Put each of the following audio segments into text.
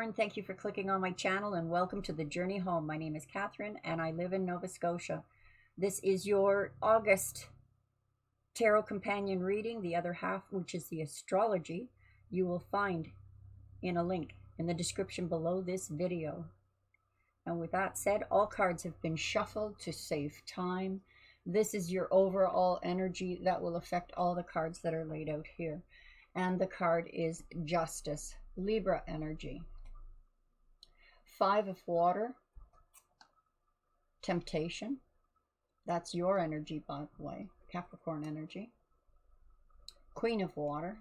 Capricorn, thank you for clicking on my channel and welcome to the journey home. My name is Catherine and I live in Nova Scotia. This is your August tarot companion reading. The other half, which is the astrology, you will find in a link in the description below this video. And with that said, all cards have been shuffled to save time. This is your overall energy that will affect all the cards that are laid out here. And the card is Justice, Libra energy. 5 of water, Temptation. That's your energy, by the way, Capricorn energy. Queen of water.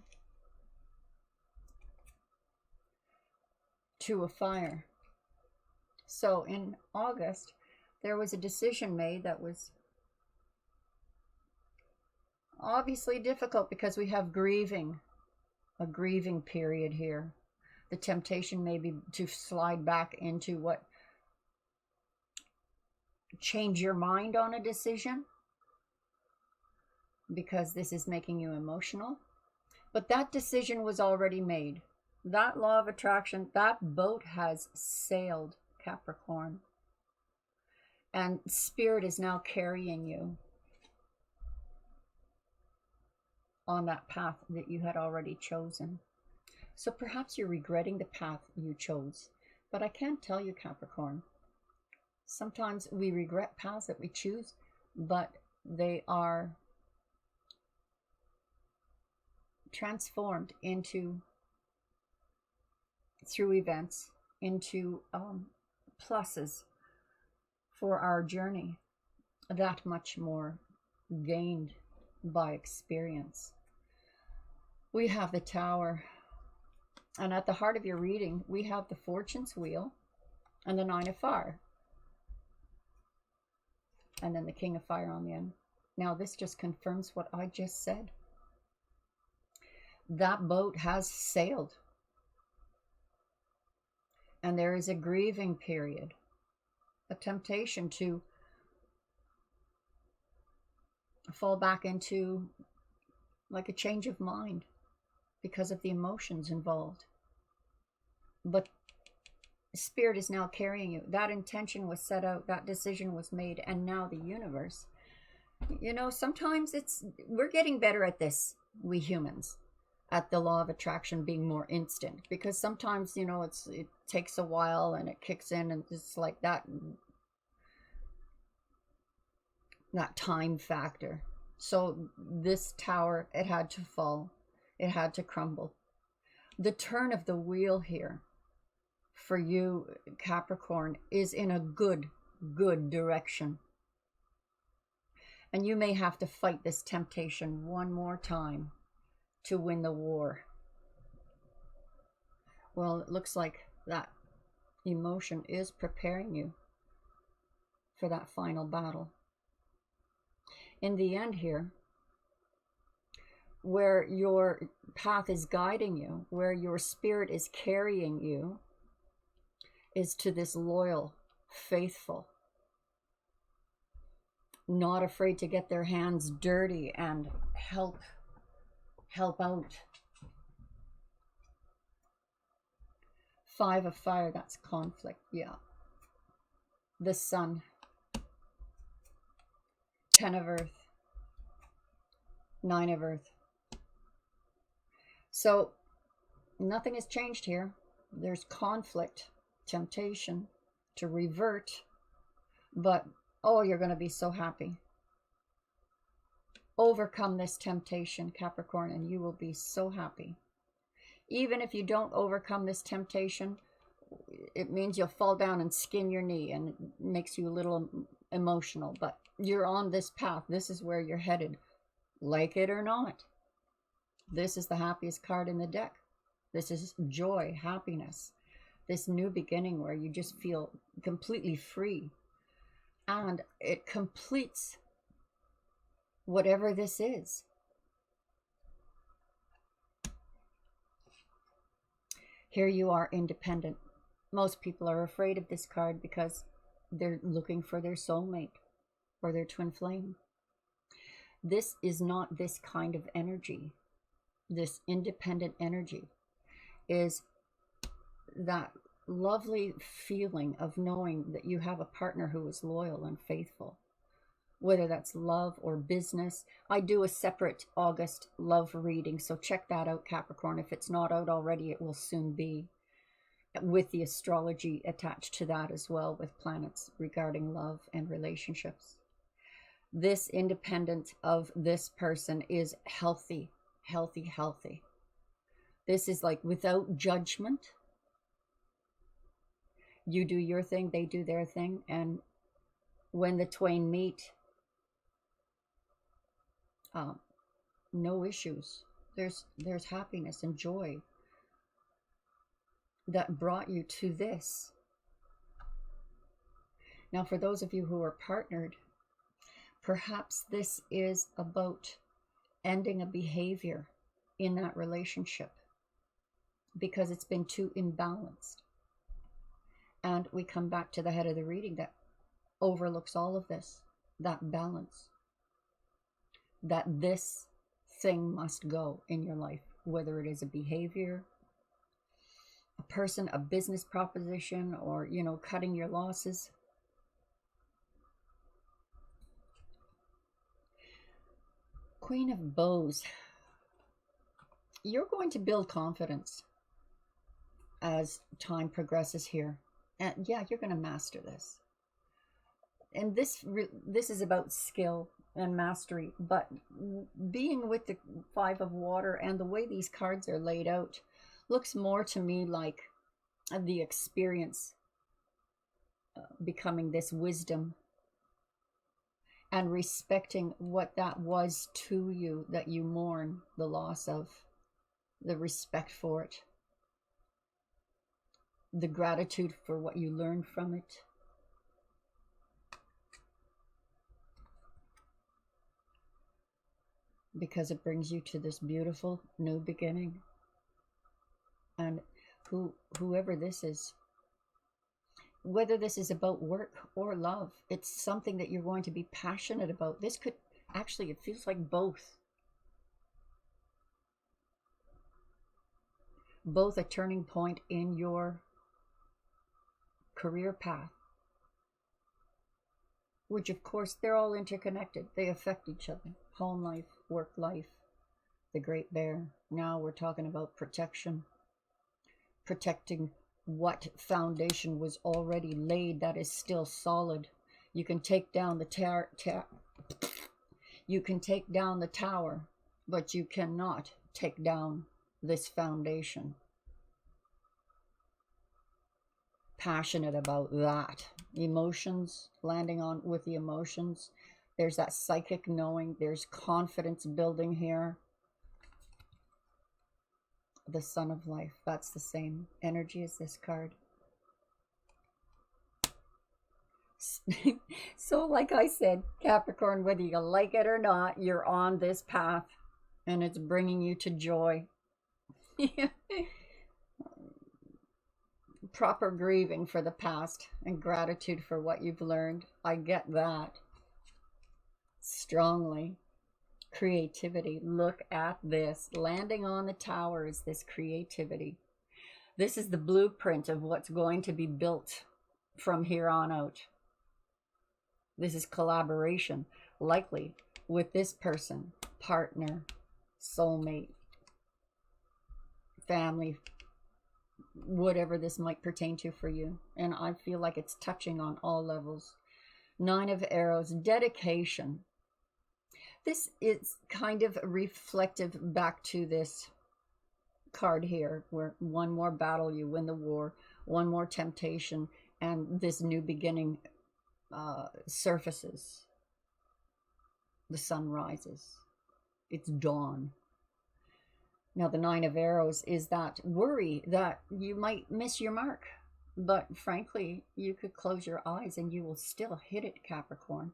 2 of fire. So in August, there was a decision made that was obviously difficult because we have grieving. A grieving period here. The temptation may be to slide back into what? Change your mind on a decision, because this is making you emotional. But that decision was already made. That law of attraction, that boat has sailed, Capricorn. And Spirit is now carrying you on that path that you had already chosen. So perhaps you're regretting the path you chose. But I can't tell you, Capricorn. Sometimes we regret paths that we choose, but they are transformed into, through events, into pluses for our journey. That much more gained by experience. We have the Tower, and at the heart of your reading we have the Fortune's Wheel and the 9 of Fire, and then the King of Fire on the end. Now this just confirms what I just said. That boat has sailed, and there is a grieving period, a temptation to fall back into like a change of mind because of the emotions involved. But Spirit is now carrying you. That intention was set out, that decision was made, and now the universe, you know, sometimes we're getting better at this, we humans, at the law of attraction being more instant, because sometimes, you know, it takes a while and it kicks in, and it's like that time factor. So this tower, it had to fall, it had to crumble. The turn of the wheel here for you, Capricorn, is in a good direction, and you may have to fight this temptation one more time to win the war. Well, it looks like that emotion is preparing you for that final battle. In the end here, where your path is guiding you, where your spirit is carrying you, is to this loyal, faithful, not afraid to get their hands dirty and help out. 5 of Fire, that's conflict, yeah. The Sun. 10 of Earth, 9 of Earth. So nothing has changed here. There's conflict, temptation to revert, but oh, you're going to be so happy. Overcome this temptation, Capricorn, and you will be so happy. Even if you don't overcome this temptation, it means you'll fall down and skin your knee, and it makes you a little emotional, but you're on this path. This is where you're headed, like it or not. This is the happiest card in the deck. This is joy, happiness, this new beginning where you just feel completely free, and it completes whatever this is. Here you are, independent. Most people are afraid of this card because they're looking for their soulmate or their twin flame. This is not this kind of energy. This independent energy is that lovely feeling of knowing that you have a partner who is loyal and faithful, whether that's love or business. I do a separate August love reading, so check that out, Capricorn. If it's not out already, it will soon be, with the astrology attached to that as well, with planets regarding love and relationships. This independent of this person is healthy, healthy, healthy. This is like without judgment. You do your thing, they do their thing, and when the twain meet, no issues. There's happiness and joy that brought you to this. Now, for those of you who are partnered, perhaps this is about ending a behavior in that relationship because it's been too imbalanced. And we come back to the head of the reading that overlooks all of this, that balance, that this thing must go in your life, whether it is a behavior, a person, a business proposition, or, you know, cutting your losses. Queen of Bows. You're going to build confidence as time progresses here. And yeah, you're going to master this. And this is about skill and mastery, but being with the Five of Water and the way these cards are laid out looks more to me like the experience becoming this wisdom and respecting what that was to you, that you mourn the loss of, the respect for it, the gratitude for what you learned from it. Because it brings you to this beautiful new beginning. And whoever this is, whether this is about work or love, it's something that you're going to be passionate about. This could actually, it feels like both. Both a turning point in your career path, which of course they're all interconnected. They affect each other. Home life, work life, the Great Bear. Now we're talking about protection. Protecting what foundation was already laid that is still solid. You can take down the you can take down the tower, but you cannot take down this foundation. Passionate about that. Emotions, landing on with the emotions. There's that psychic knowing. There's confidence building here. The Sun of Life, that's the same energy as this card. So like I said, Capricorn, whether you like it or not, you're on this path and it's bringing you to joy. Proper grieving for the past and gratitude for what you've learned. I get that strongly. Creativity. Look at this. Landing on the tower is this creativity. This is the blueprint of what's going to be built from here on out. This is collaboration, likely with this person, partner, soulmate, family, whatever this might pertain to for you. And I feel like it's touching on all levels. Nine of Arrows, dedication. This is kind of reflective back to this card here, where one more battle, you win the war, one more temptation, and this new beginning surfaces. The sun rises. It's dawn. Now, the Nine of Arrows is that worry that you might miss your mark. But frankly, you could close your eyes and you will still hit it, Capricorn.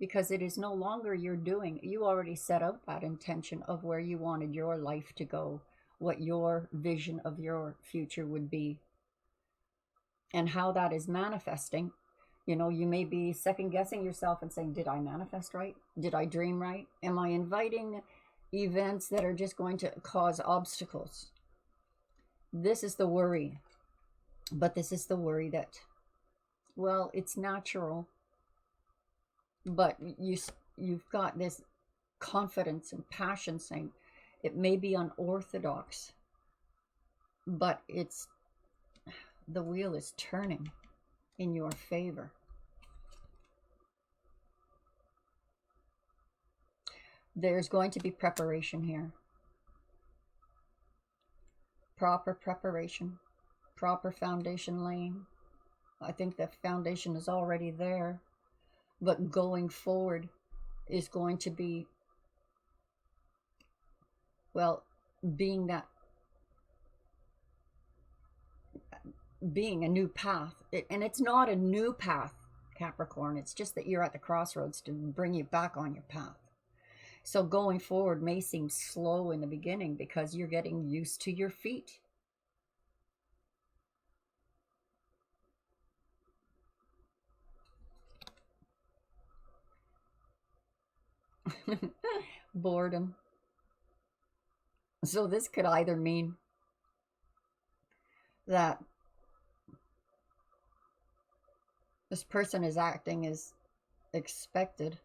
Because it is no longer your doing. You already set out that intention of where you wanted your life to go, what your vision of your future would be, and how that is manifesting. You know, you may be second guessing yourself and saying, did I manifest right? Did I dream right? Am I inviting events that are just going to cause obstacles? This is the worry. But this is the worry that, well, it's natural, but you've got this confidence and passion saying it may be unorthodox, but the wheel is turning in your favor. There's going to be preparation here. Proper preparation, proper foundation laying. I think the foundation is already there, but going forward is going to be, well, being a new path. And it's not a new path, Capricorn. It's just that you're at the crossroads to bring you back on your path. So going forward may seem slow in the beginning because you're getting used to your feet. Boredom. So this could either mean that this person is acting as expected,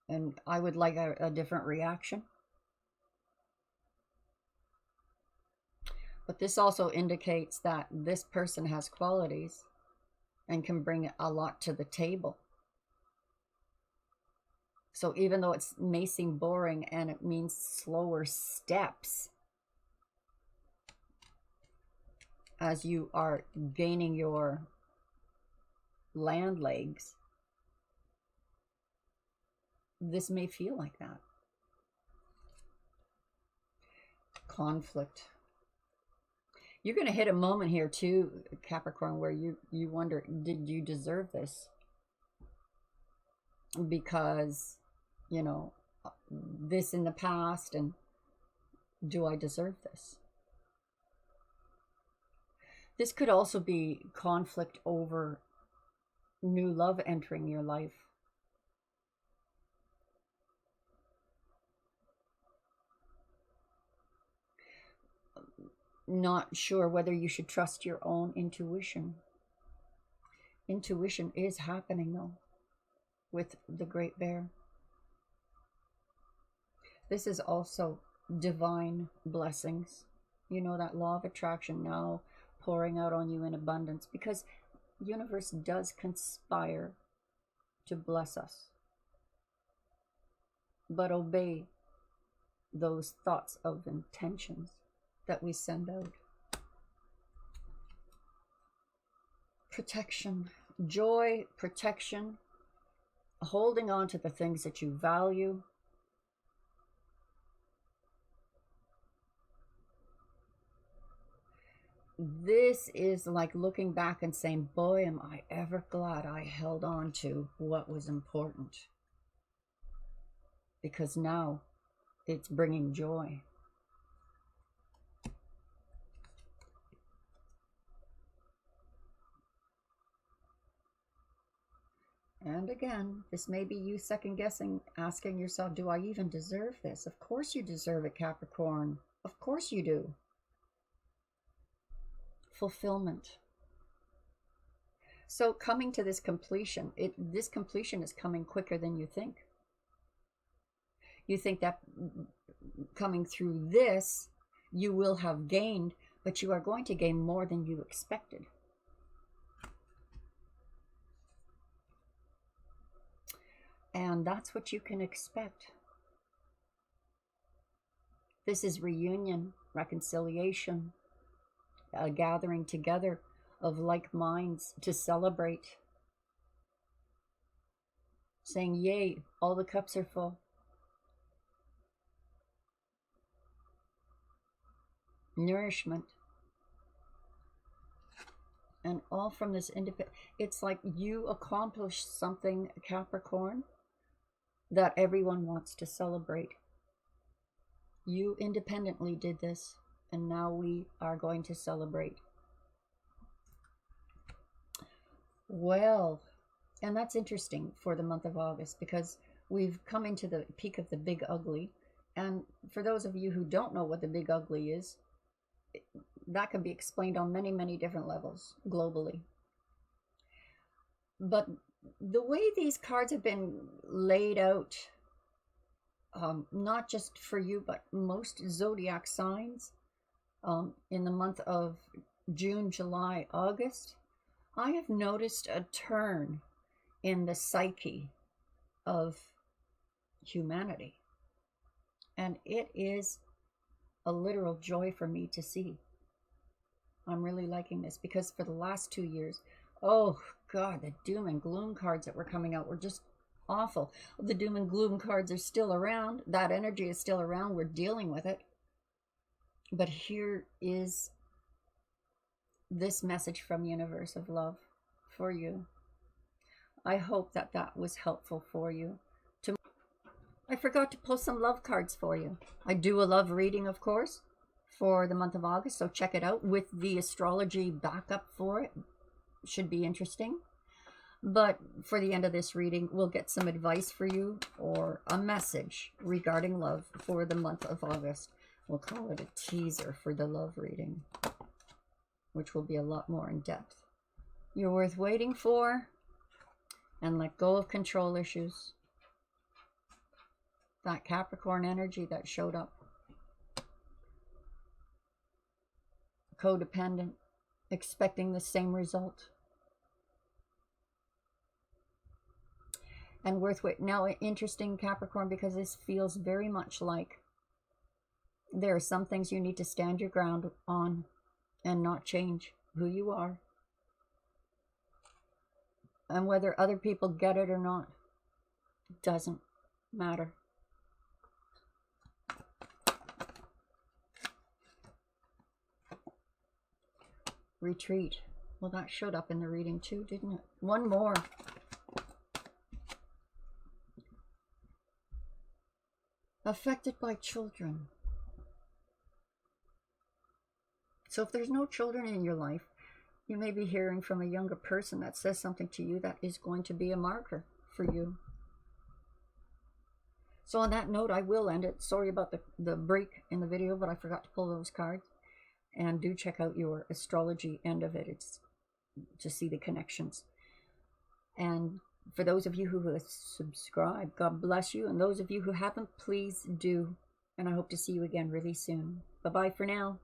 and I would like a different reaction. But this also indicates that this person has qualities and can bring a lot to the table. So even though it may seem boring and it means slower steps as you are gaining your land legs, this may feel like that. Conflict. You're going to hit a moment here too, Capricorn, where you wonder, did you deserve this? Because, you know, this in the past, and do I deserve this? This could also be conflict over new love entering your life. Not sure whether you should trust your own intuition. Intuition is happening though with the Great Bear. This is also divine blessings. You know, that law of attraction now pouring out on you in abundance, because the universe does conspire to bless us. But obey those thoughts of intentions that we send out. Protection, joy, protection, holding on to the things that you value. This is like looking back and saying, boy, am I ever glad I held on to what was important. Because now it's bringing joy. And again, this may be you second guessing, asking yourself, do I even deserve this? Of course you deserve it, Capricorn. Of course you do. Fulfillment. So coming to this completion, this completion is coming quicker than you think. You think that coming through this, you will have gained, but you are going to gain more than you expected. And that's what you can expect. This is reunion, reconciliation, a gathering together of like minds to celebrate. Saying, yay, all the cups are full. Nourishment. And all from this independent, it's like you accomplished something, Capricorn, that everyone wants to celebrate. You independently did this, and now we are going to celebrate. Well, and that's interesting for the month of August, because we've come into the peak of the Big Ugly. And for those of you who don't know what the Big Ugly is, that can be explained on many, many different levels globally. But the way these cards have been laid out, not just for you, but most zodiac signs, in the month of June, July, August, I have noticed a turn in the psyche of humanity. And it is a literal joy for me to see. I'm really liking this, because for the last 2 years, oh God, the doom and gloom cards that were coming out were just awful. The doom and gloom cards are still around. That energy is still around. We're dealing with it. But here is this message from universe of love for you. I hope that that was helpful for you. I forgot to pull some love cards for you. I do a love reading, of course, for the month of August, so check it out with the astrology backup for it. Should be interesting. But for the end of this reading, we'll get some advice for you, or a message regarding love for the month of August. We'll call it a teaser for the love reading, which will be a lot more in depth. You're worth waiting for, and let go of control issues. That Capricorn energy that showed up. Codependent, expecting the same result. And worth waiting. Now, interesting, Capricorn, because this feels very much like there are some things you need to stand your ground on and not change who you are. And whether other people get it or not, doesn't matter. Retreat. Well, that showed up in the reading too, didn't it? One more. Affected by children. So if there's no children in your life, you may be hearing from a younger person that says something to you that is going to be a marker for you. So on that note, I will end it. Sorry about the break in the video, but I forgot to pull those cards. And do check out your astrology end of it. It's to see the connections. And for those of you who have subscribed, God bless you. And those of you who haven't, please do. And I hope to see you again really soon. Bye-bye for now.